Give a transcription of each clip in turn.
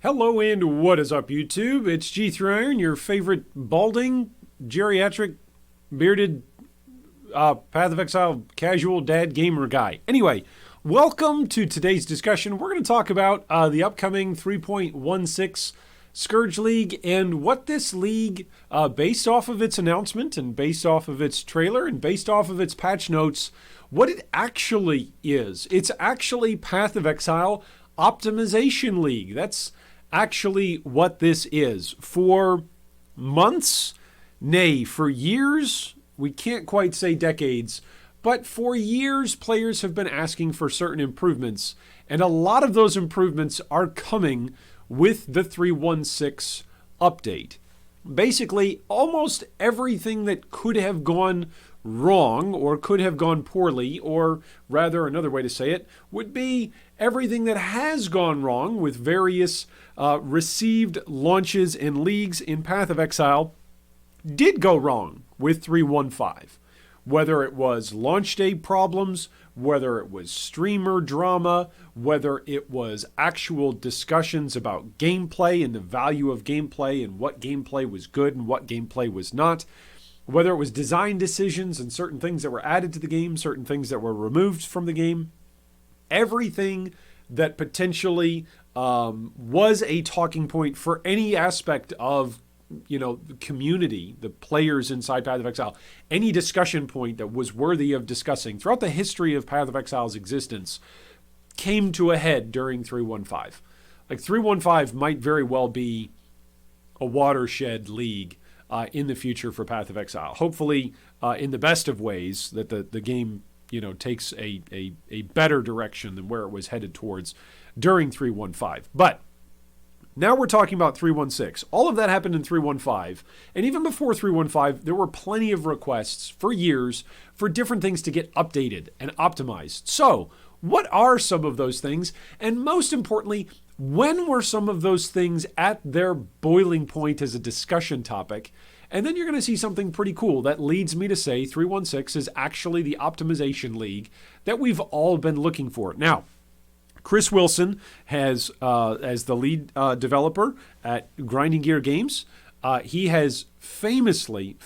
Hello and what is up, YouTube? It's G3Iron, your favorite balding, geriatric, bearded, Path of Exile casual dad gamer guy. Anyway, welcome to today's discussion. We're going to talk about the upcoming 3.16 Scourge League and what this league, based off of its announcement and based off of its trailer and based off of its patch notes, what it actually is. It's actually Path of Exile Optimization League. That's actually what this is. For months, nay, for years, we can't quite say decades, but for years, players have been asking for certain improvements, and a lot of those improvements are coming with the 3.16 update. Basically, almost everything that could have gone wrong or could have gone poorly, or rather another way to say it, would be everything that has gone wrong with various received launches and leagues in Path of Exile did go wrong with 3.15. Whether it was launch day problems, whether it was streamer drama, whether it was actual discussions about gameplay and the value of gameplay and what gameplay was good and what gameplay was not, whether it was design decisions and certain things that were added to the game, certain things that were removed from the game, everything that potentially was a talking point for any aspect of, the community, the players inside Path of Exile, any discussion point that was worthy of discussing throughout the history of Path of Exile's existence came to a head during 3.15. Like 3.15 might very well be a watershed league in the future for Path of Exile. Hopefully, in the best of ways, that the game takes a better direction than where it was headed towards during 3.15. But now we're talking about 3.16. All of that happened in 3.15. And even before 3.15, there were plenty of requests for years for different things to get updated and optimized. So what are some of those things? And most importantly, when were some of those things at their boiling point as a discussion topic? And then you're going to see something pretty cool that leads me to say 3.16 is actually the optimization league that we've all been looking for. Now, Chris Wilson has, as the lead developer at Grinding Gear Games, he has famously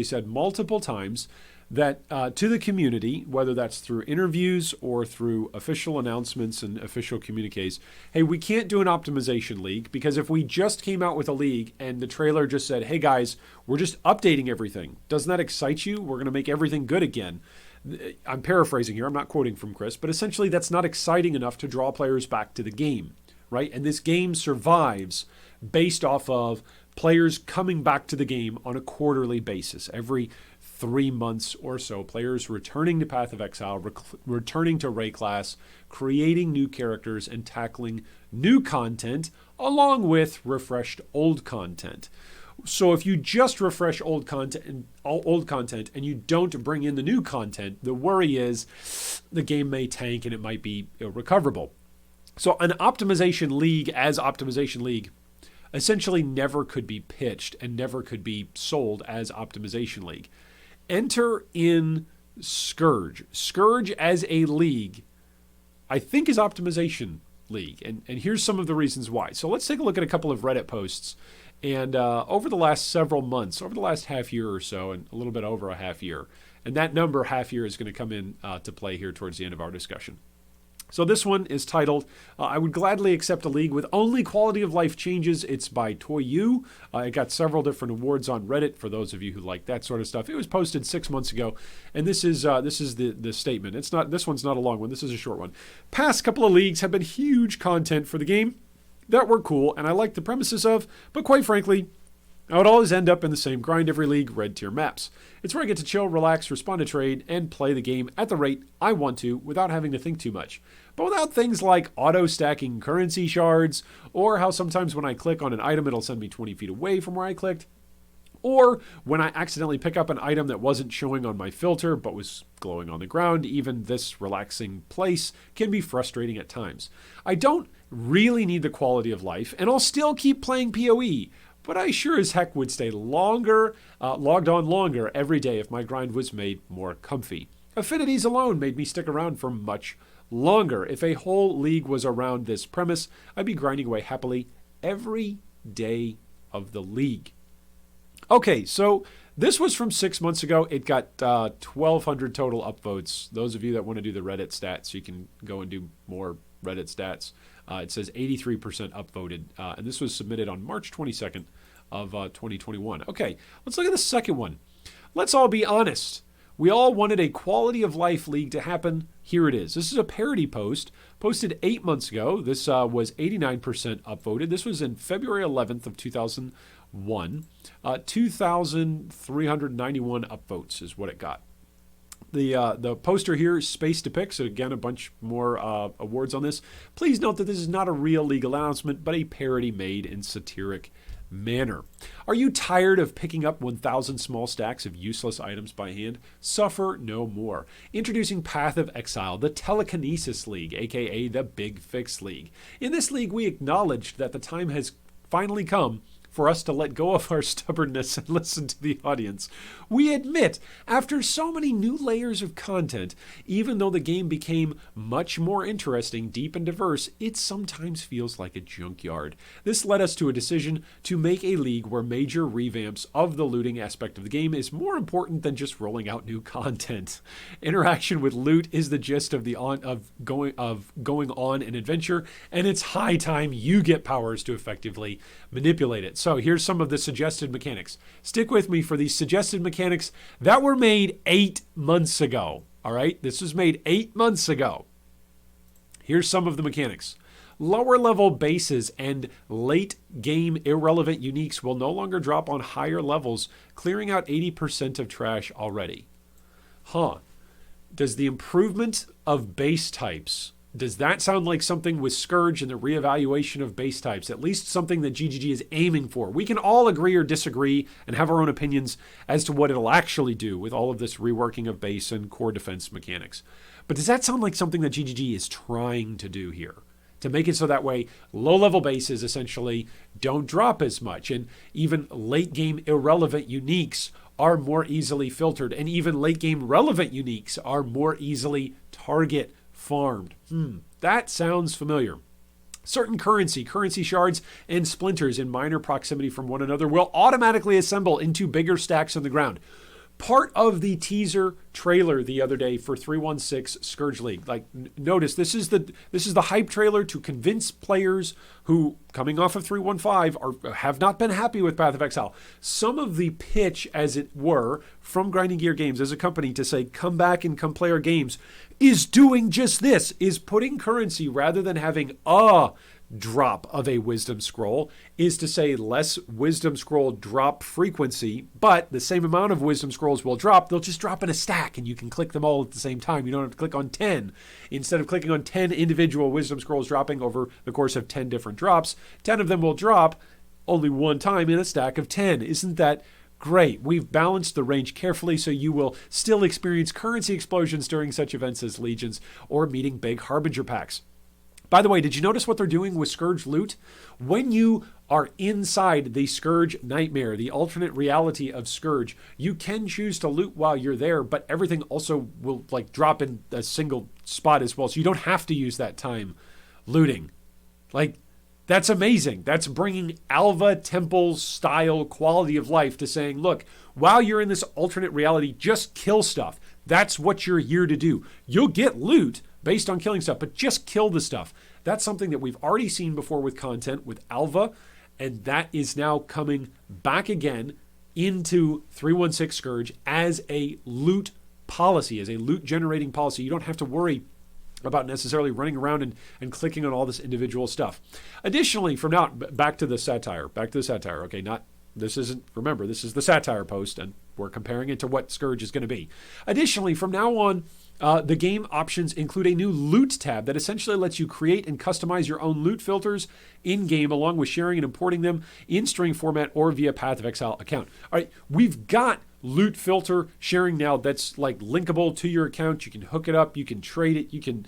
said multiple times that to the community, whether that's through interviews or through official announcements and official communiques, hey, we can't do an optimization league because if we just came out with a league and the trailer just said, hey guys, we're just updating everything, doesn't that excite you? We're going to make everything good again. I'm paraphrasing here, I'm not quoting from Chris, but essentially that's not exciting enough to draw players back to the game, right? And this game survives based off of players coming back to the game on a quarterly basis. Every 3 months or so, players returning to Path of Exile, returning to Ray class, creating new characters, and tackling new content along with refreshed old content. So if you just refresh old content and you don't bring in the new content, the worry is the game may tank and it might be irrecoverable. So an optimization league as optimization league essentially never could be pitched and never could be sold as optimization league. Enter in Scourge. Scourge as a league, I think, is optimization league. And here's some of the reasons why. So let's take a look at a couple of Reddit posts. And over the last several months, over the last half year or so, and a little bit over a half year, and that number half year is going to come in to play here towards the end of our discussion. So this one is titled, I would gladly accept a league with only quality of life changes. It's by Toyu. It got several different awards on Reddit for those of you who like that sort of stuff. It was posted 6 months ago, and this is the statement. This one's not a long one. This is a short one. Past couple of leagues have been huge content for the game that were cool, and I like the premises of, but quite frankly, I would always end up in the same grind every league, red tier maps. It's where I get to chill, relax, respond to trade, and play the game at the rate I want to without having to think too much. But without things like auto-stacking currency shards, or how sometimes when I click on an item it'll send me 20 feet away from where I clicked, or when I accidentally pick up an item that wasn't showing on my filter but was glowing on the ground. Even this relaxing place can be frustrating at times. I don't really need the quality of life, and I'll still keep playing POE, but I sure as heck would stay logged on longer every day if my grind was made more comfy. Affinities alone made me stick around for much longer. If a whole league was around this premise, I'd be grinding away happily every day of the league. Okay, so this was from 6 months ago. It got 1,200 total upvotes. Those of you that want to do the Reddit stats, you can go and do more Reddit stats. It says 83% upvoted, and this was submitted on March 22nd of 2021. Okay, let's look at the second one. Let's all be honest. We all wanted a quality of life league to happen. Here it is. This is a parody post posted 8 months ago. This was 89% upvoted. This was in February 11th of 2001. 2,391 upvotes is what it got. The poster here is Space Depicts. So again, a bunch more awards on this. Please note that this is not a real league announcement, but a parody made in satiric manner. Are you tired of picking up 1,000 small stacks of useless items by hand? Suffer no more. Introducing Path of Exile, the Telekinesis League, aka the Big Fix League. In this league, we acknowledged that the time has finally come for us to let go of our stubbornness and listen to the audience. We admit, after so many new layers of content, even though the game became much more interesting, deep, and diverse, it sometimes feels like a junkyard. This led us to a decision to make a league where major revamps of the looting aspect of the game is more important than just rolling out new content. Interaction with loot is the gist of going on an adventure, and it's high time you get powers to effectively manipulate it. So here's some of the suggested mechanics. Stick with me for these suggested mechanics that were made 8 months ago. All right, this was made 8 months ago. Here's some of the mechanics. Lower level bases and late game irrelevant uniques will no longer drop on higher levels, clearing out 80% of trash already. Does the improvement of base types, does that sound like something with Scourge and the reevaluation of base types? At least something that GGG is aiming for. We can all agree or disagree and have our own opinions as to what it'll actually do with all of this reworking of base and core defense mechanics. But does that sound like something that GGG is trying to do here? To make it so that way low-level bases essentially don't drop as much, and even late-game irrelevant uniques are more easily filtered, and even late-game relevant uniques are more easily target farmed. That sounds familiar. Certain currency shards, and splinters in minor proximity from one another will automatically assemble into bigger stacks on the ground. Part of the teaser trailer the other day for 316 Scourge League. Like, notice this is the hype trailer to convince players who, coming off of 315, have not been happy with Path of Exile. Some of the pitch, as it were, from Grinding Gear Games as a company to say, come back and come play our games, is doing just this, is putting currency rather than having a drop of a wisdom scroll, is to say less wisdom scroll drop frequency, but the same amount of wisdom scrolls will drop. They'll just drop in a stack and you can click them all at the same time. You don't have to click on 10. Instead of clicking on 10 individual wisdom scrolls dropping over the course of 10 different drops, 10 of them will drop only one time in a stack of 10. Isn't that great? We've balanced the range carefully so you will still experience currency explosions during such events as Legions or meeting big Harbinger packs. By the way, did you notice what they're doing with Scourge loot? When you are inside the Scourge nightmare, the alternate reality of Scourge, you can choose to loot while you're there, but everything also will drop in a single spot as well. So you don't have to use that time looting. That's amazing. That's bringing Alva Temple style quality of life to saying, look, while you're in this alternate reality, just kill stuff. That's what you're here to do. You'll get loot based on killing stuff, but just kill the stuff. That's something that we've already seen before with content with Alva, and that is now coming back again into 316 Scourge as a loot policy, as a loot generating policy. You don't have to worry about necessarily running around and clicking on all this individual stuff. Additionally, from now, back to the satire, okay, this is the satire post, and we're comparing it to what Scourge is going to be. Additionally, from now on, the game options include a new loot tab that essentially lets you create and customize your own loot filters in-game, along with sharing and importing them in string format or via Path of Exile account. All right, we've got loot filter sharing now that's linkable to your account. You can hook it up, you can trade it, you can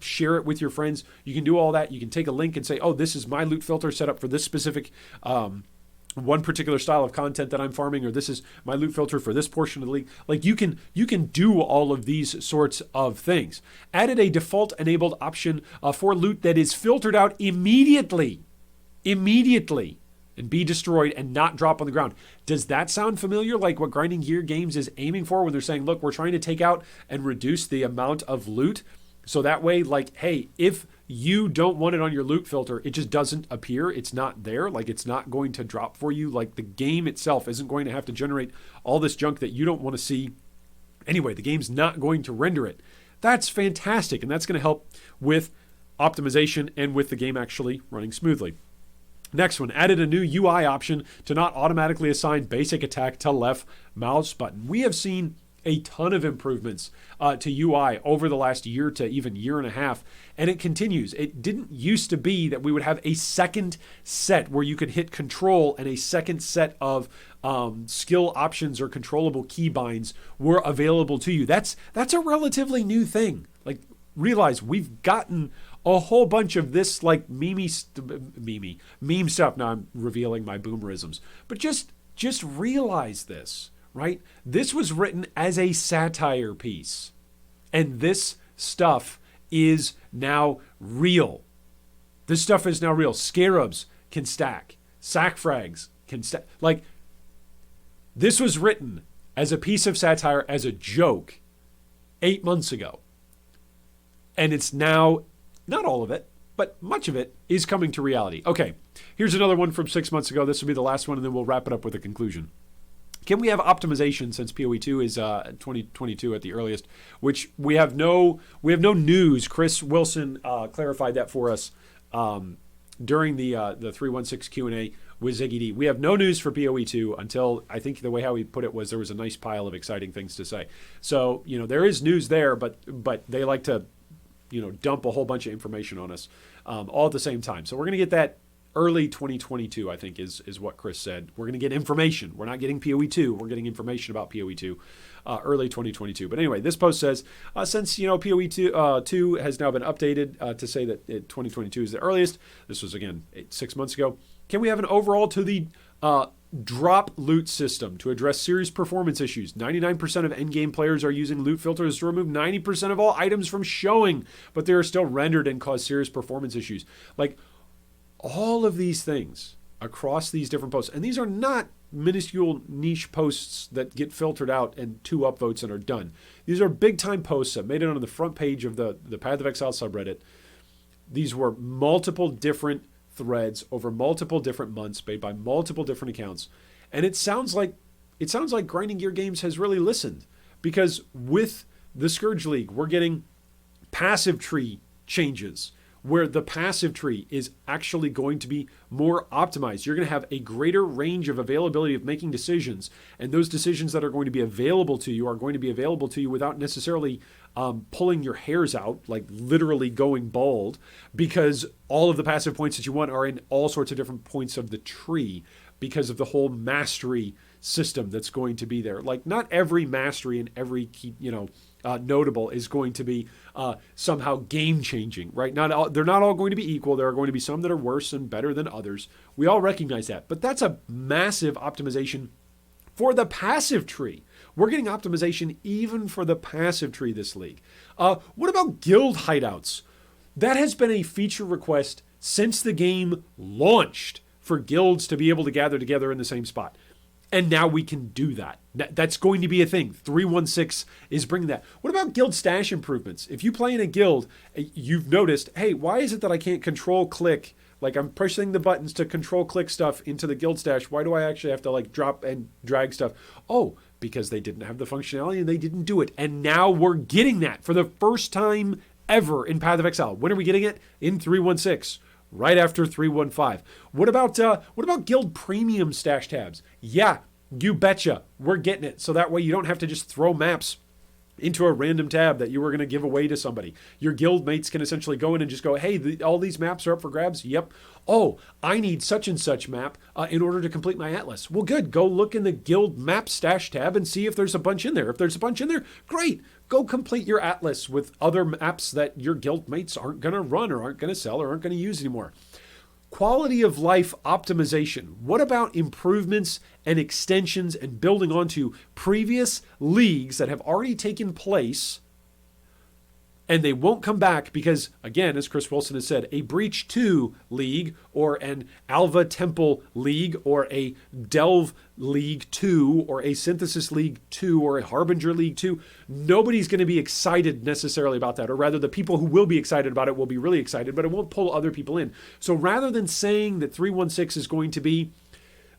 share it with your friends. You can do all that. You can take a link and say, oh, this is my loot filter set up for this specific one particular style of content that I'm farming, or this is my loot filter for this portion of the league. You can do all of these sorts of things. Added a default enabled option for loot that is filtered out immediately immediately and be destroyed and not drop on the ground. Does that sound familiar? Like what Grinding Gear Games is aiming for when they're saying, look, we're trying to take out and reduce the amount of loot. So that way, like, hey, if you don't want it on your loot filter, it just doesn't appear. It's not there. Like, it's not going to drop for you. Like, the game itself isn't going to have to generate all this junk that you don't want to see. Anyway, the game's not going to render it. That's fantastic. And that's going to help with optimization and with the game actually running smoothly. Next one, added a new UI option to not automatically assign basic attack to left mouse button. We have seen a ton of improvements to UI over the last year to even year and a half, and it continues. It didn't used to be that we would have a second set where you could hit control and a second set of skill options or controllable keybinds were available to you. That's a relatively new thing. Like, realize we've gotten a whole bunch of this like meme stuff. Now I'm revealing my boomerisms, but just realize this. Right? This was written as a satire piece. And this stuff is now real. This stuff is now real. Scarabs can stack. Sack frags can stack. Like, this was written as a piece of satire, as a joke, 8 months ago. And it's now, not all of it, but much of it is coming to reality. Okay, here's another one from 6 months ago. This will be the last one, and then we'll wrap it up with a conclusion. Can we have optimization, since POE 2 is 2022 at the earliest, which we have no news. Chris Wilson clarified that for us during the 316 Q&A with Ziggy D. We have no news for POE 2 until, I think the way how he put it was, there was a nice pile of exciting things to say. So, there is news there, but they like to, dump a whole bunch of information on us all at the same time. So we're going to get that early 2022, I think, is what Chris said. We're going to get information. We're not getting POE 2. We're getting information about POE 2 early 2022. But anyway, this post says, since, POE 2 has now been updated to say that 2022 is the earliest. This was, again, 6 months ago. Can we have an overhaul to the drop loot system to address serious performance issues? 99% of endgame players are using loot filters to remove 90% of all items from showing, but they are still rendered and cause serious performance issues. Like, all of these things across these different posts, and these are not minuscule niche posts that get filtered out and 2 upvotes and are done. These are big time posts that made it on the front page of the Path of Exile subreddit. These were multiple different threads over multiple different months made by multiple different accounts. And it sounds like Grinding Gear Games has really listened, because with the Scourge League, we're getting passive tree changes, where the passive tree is actually going to be more optimized. You're going to have a greater range of availability of making decisions, and those decisions that are going to be available to you are going to be available to you without necessarily pulling your hairs out, like literally going bald, because all of the passive points that you want are in all sorts of different points of the tree because of the whole mastery system that's going to be there. Like, not every mastery and every key, notable is going to be somehow game-changing, right? They're not all going to be equal. There are going to be some that are worse and better than others. We all recognize that. But that's a massive optimization for the passive tree. We're getting optimization even for the passive tree this league. What about guild hideouts? That has been a feature request since the game launched, for guilds to be able to gather together in the same spot. And now we can do that. That's going to be a thing. 316 is bringing that. What about guild stash improvements? If you play in a guild, you've noticed, hey, why is it that I can't control click? Like, I'm pushing the buttons to control click stuff into the guild stash. Why do I actually have to like drop and drag stuff? Oh, because they didn't have the functionality and they didn't do it. And now we're getting that for the first time ever in Path of Exile. When are we getting it? In 316. Right after 315. What about guild premium stash tabs? Yeah, you betcha. We're getting it. So that way you don't have to just throw maps into a random tab that you were going to give away to somebody. Your guild mates can essentially go in and just go, hey, all these maps are up for grabs? Yep. Oh, I need such and such map in order to complete my atlas. Well, good. Go look in the guild map stash tab and see if there's a bunch in there. If there's a bunch in there, great. Go complete your atlas with other maps that your guild mates aren't going to run or aren't going to sell or aren't going to use anymore. Quality of life optimization. What about improvements and extensions and building onto previous leagues that have already taken place And they won't come back because, again, as Chris Wilson has said, a Breach 2 league or an Alva Temple league or a Delve League 2 or a Synthesis League 2 or a Harbinger League 2, nobody's going to be excited necessarily about that. Or rather, the people who will be excited about it will be really excited, but it won't pull other people in. So rather than saying that 316 is going to be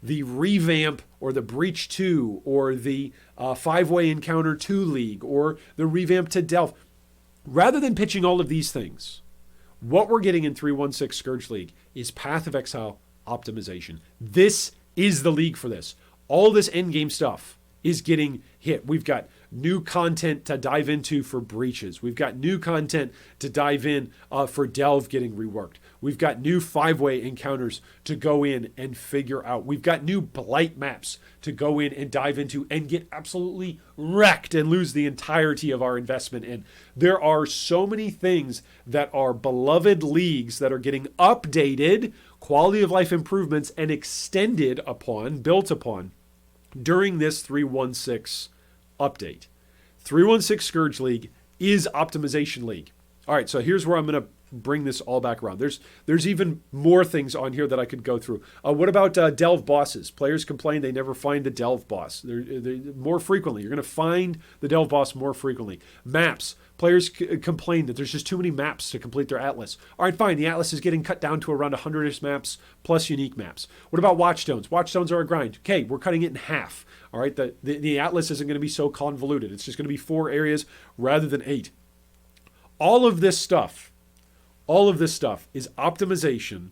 the revamp or the Breach 2 or the 5-way Encounter 2 league or the revamp to Delve, rather than pitching all of these things, what we're getting in 316 Scourge League is Path of Exile optimization. This is the league for this. All this endgame stuff is getting hit. We've got new content to dive into for breaches. We've got new content to dive in for Delve getting reworked. We've got new 5-way encounters to go in and figure out. We've got new blight maps to go in and dive into and get absolutely wrecked and lose the entirety of our investment in. There are so many things that are beloved leagues that are getting updated, quality of life improvements, and extended upon, built upon, during this 316 update. 316 Scourge League is Optimization League. All right, so here's where I'm going to bring this all back around. There's even more things on here that I could go through. What about Delve bosses? Players complain they never find the Delve boss. They're more frequently. You're going to find the Delve boss more frequently. Maps. Players complain that there's just too many maps to complete their atlas. All right, fine. The atlas is getting cut down to around 100-ish maps plus unique maps. What about watchstones? Watchstones are a grind. Okay, we're cutting it in half. All right, the atlas isn't going to be so convoluted. It's just going to be 4 areas rather than 8. All of this stuff is optimization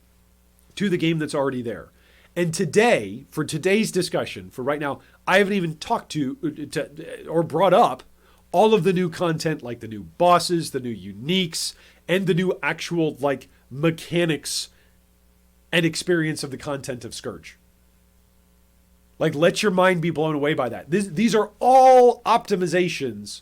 to the game that's already there. And today, for today's discussion, for right now, I haven't even talked to or brought up all of the new content, like the new bosses, the new uniques, and the new actual like mechanics and experience of the content of Scourge. Like, let your mind be blown away by that. These are all optimizations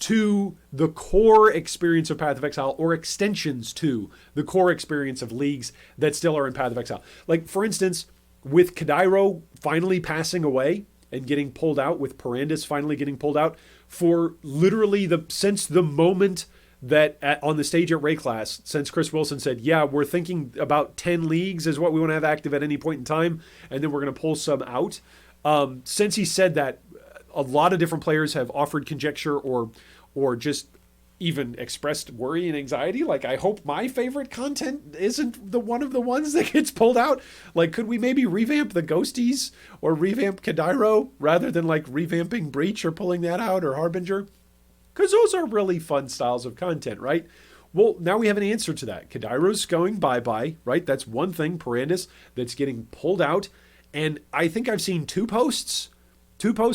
to the core experience of Path of Exile, or extensions to the core experience of leagues that still are in Path of Exile. Like, for instance, with Kadairo finally passing away and getting pulled out, with Parandus finally getting pulled out, for literally since the moment that on the stage at Rayclass, since Chris Wilson said, yeah, we're thinking about 10 leagues is what we want to have active at any point in time, and then we're going to pull some out. Since he said that, a lot of different players have offered conjecture or just even expressed worry and anxiety. Like, I hope my favorite content isn't one of the ones that gets pulled out. Like, could we maybe revamp the Ghosties or revamp Kadairo rather than like revamping Breach or pulling that out, or Harbinger? Because those are really fun styles of content, right? Well, now we have an answer to that. Kadairo's going bye-bye, right? That's one thing, Parandus, that's getting pulled out. And I think I've seen 2 posts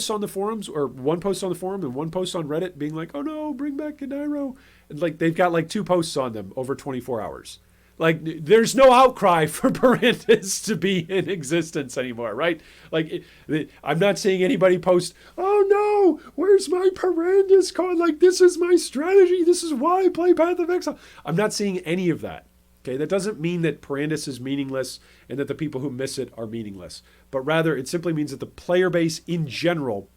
on the forums, or 1 post on the forum and 1 post on Reddit being like, oh no, bring back Kadairo. And like, they've got like 2 posts on them over 24 hours. Like, there's no outcry for Parandus to be in existence anymore, right? Like, I'm not seeing anybody post, oh no, where's my Parandus card? Like, this is my strategy. This is why I play Path of Exile. I'm not seeing any of that. Okay, that doesn't mean that Parandus is meaningless and that the people who miss it are meaningless. But rather, it simply means that the player base in general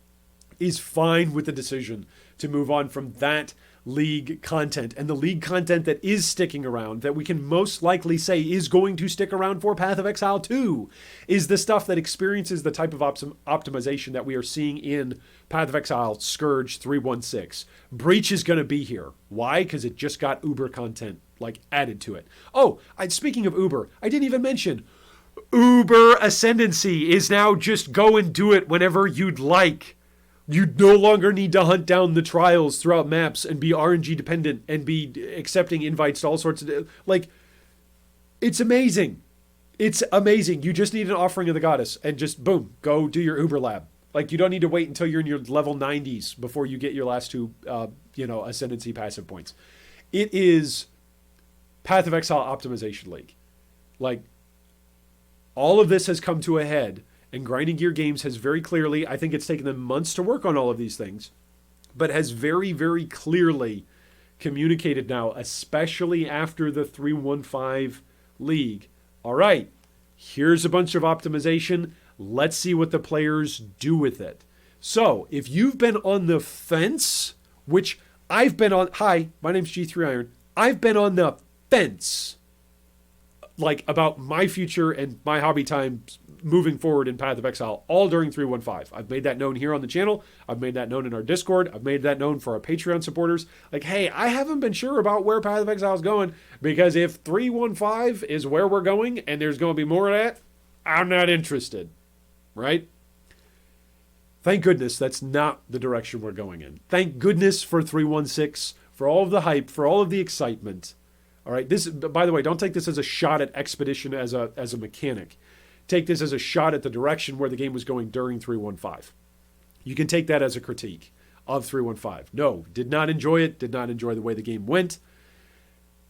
is fine with the decision to move on from that league content. And the league content that is sticking around, that we can most likely say is going to stick around for Path of Exile 2, is the stuff that experiences the type of optimization that we are seeing in Path of Exile Scourge 316. Breach is going to be here. Why? Because it just got Uber content like added to it. Oh, speaking of Uber, I didn't even mention Uber Ascendancy is now just go and do it whenever you'd like. You no longer need to hunt down the trials throughout maps and be RNG dependent and be accepting invites to all sorts of... Like, it's amazing. It's amazing. You just need an offering of the goddess and just, boom, go do your Uber lab. Like, you don't need to wait until you're in your level 90s before you get your last 2, Ascendancy passive points. It is Path of Exile Optimization League. Like, all of this has come to a head. And Grinding Gear Games has very clearly, I think it's taken them months to work on all of these things, but has very, very clearly communicated now, especially after the 315 League. All right, here's a bunch of optimization. Let's see what the players do with it. So if you've been on the fence, which Hi, my name's G3 Iron. I've been on the fence, like, about my future and my hobby time moving forward in Path of Exile all during 315. I've made that known here on the channel. I've made that known in our Discord. I've made that known for our Patreon supporters. Like, hey, I haven't been sure about where Path of Exile is going, because if 315 is where we're going and there's going to be more of that, I'm not interested, right? Thank goodness that's not the direction we're going in. Thank goodness for 316, for all of the hype, for all of the excitement. All right, this, by the way, don't take this as a shot at Expedition as a mechanic. Take this as a shot at the direction where the game was going during 315. You can take that as a critique of 315. No, did not enjoy it, did not enjoy the way the game went.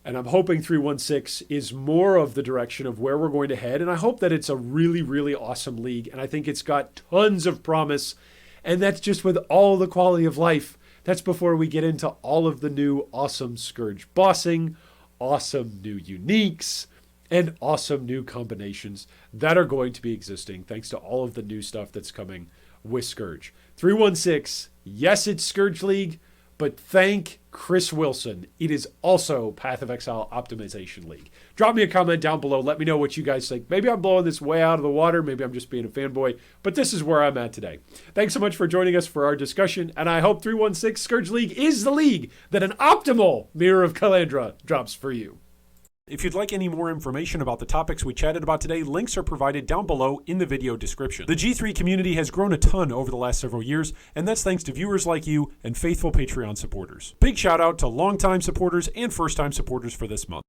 And I'm hoping 316 is more of the direction of where we're going to head. And I hope that it's a really, really awesome league. And I think it's got tons of promise. And that's just with all the quality of life. That's before we get into all of the new awesome Scourge bossing, awesome new uniques, and awesome new combinations that are going to be existing thanks to all of the new stuff that's coming with Scourge. 316, yes, it's Scourge League, but thank Chris Wilson, it is also Path of Exile Optimization League. Drop me a comment down below. Let me know what you guys think. Maybe I'm blowing this way out of the water. Maybe I'm just being a fanboy. But this is where I'm at today. Thanks so much for joining us for our discussion. And I hope 316 Scourge League is the league that an optimal Mirror of Calandra drops for you. If you'd like any more information about the topics we chatted about today, links are provided down below in the video description. The G3 community has grown a ton over the last several years, and that's thanks to viewers like you and faithful Patreon supporters. Big shout out to longtime supporters and first-time supporters for this month.